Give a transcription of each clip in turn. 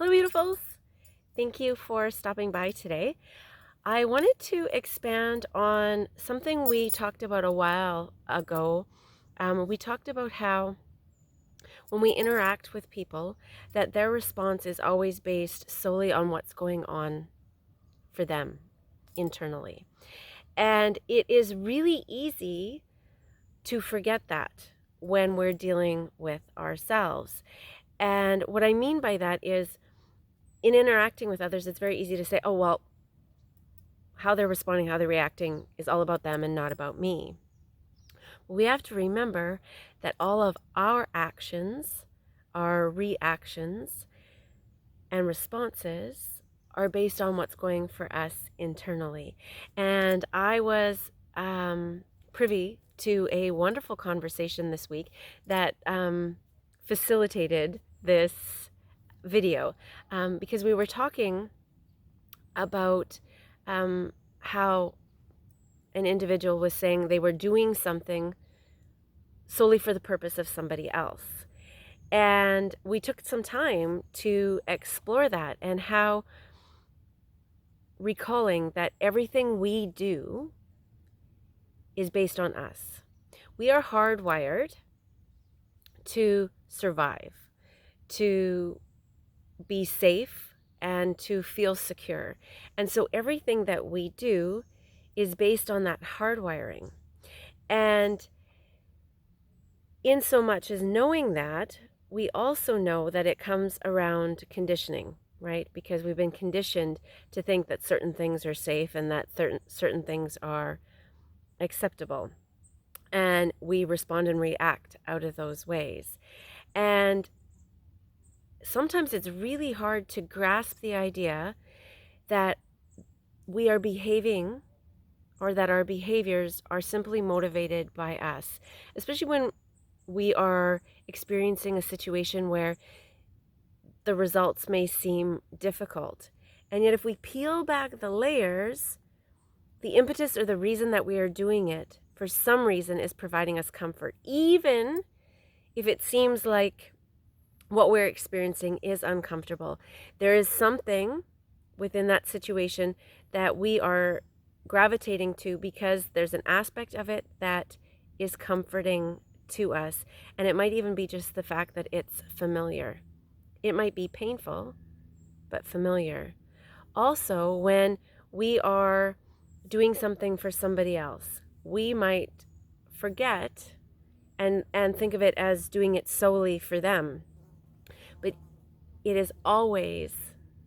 Hello, beautifuls. Thank you for stopping by today. I wanted to expand on something we talked about a while ago. We talked about how when we interact with people, that their response is always based solely on what's going on for them internally. And it is really easy to forget that when we're dealing with ourselves. And what I mean by that is, in interacting with others, it's very easy to say, oh, well, how they're responding, how they're reacting is all about them and not about me. We have to remember that all of our actions, our reactions, and responses are based on what's going for us internally. And I was privy to a wonderful conversation this week that facilitated this video because we were talking about how an individual was saying they were doing something solely for the purpose of somebody else. And we took some time to explore that and how recalling that everything we do is based on us. We are hardwired to survive, to be safe, and to feel secure. And so everything that we do is based on that hardwiring. And in so much as knowing that, we also know that it comes around conditioning, right? Because we've been conditioned to think that certain things are safe and that certain things are acceptable. And we respond and react out of those ways. And sometimes it's really hard to grasp the idea that we are behaving, or that our behaviors are simply motivated by us, especially when we are experiencing a situation where the results may seem difficult. And yet if we peel back the layers, the impetus or the reason that we are doing it for some reason is providing us comfort, even if it seems like what we're experiencing is uncomfortable. There is something within that situation that we are gravitating to because there's an aspect of it that is comforting to us. And it might even be just the fact that it's familiar. It might be painful, but familiar. Also, when we are doing something for somebody else, we might forget and think of it as doing it solely for them. But it is always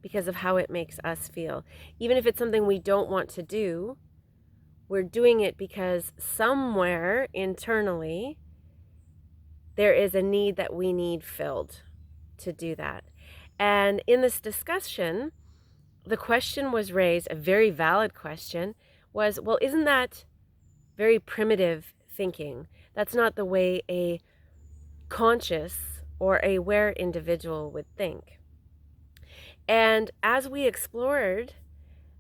because of how it makes us feel. Even if it's something we don't want to do, we're doing it because somewhere internally there is a need that we need filled to do that. And in this discussion, the question was raised, a very valid question, was, well, isn't that very primitive thinking? That's not the way a conscious or a aware individual would think. And as we explored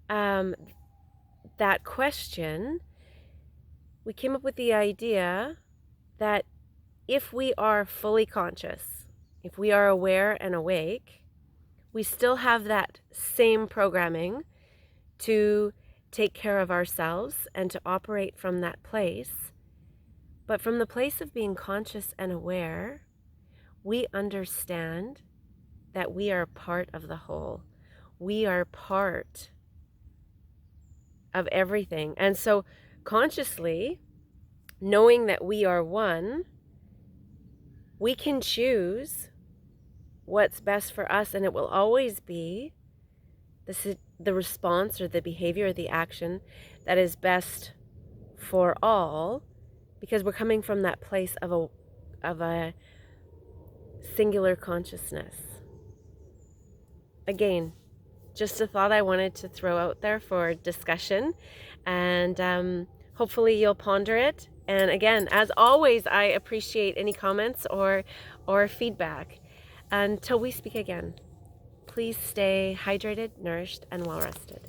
that question, we came up with the idea that if we are fully conscious, if we are aware and awake, we still have that same programming to take care of ourselves and to operate from that place. But from the place of being conscious and aware, we understand that we are part of the whole. We are part of everything. And so consciously, knowing that we are one, we can choose what's best for us, and it will always be the response or the behavior or the action that is best for all, because we're coming from that place of a singular consciousness. Again, just a thought I wanted to throw out there for discussion, and hopefully you'll ponder it. And again, as always, I appreciate any comments or feedback. Until we speak again, please stay hydrated, nourished, and well rested.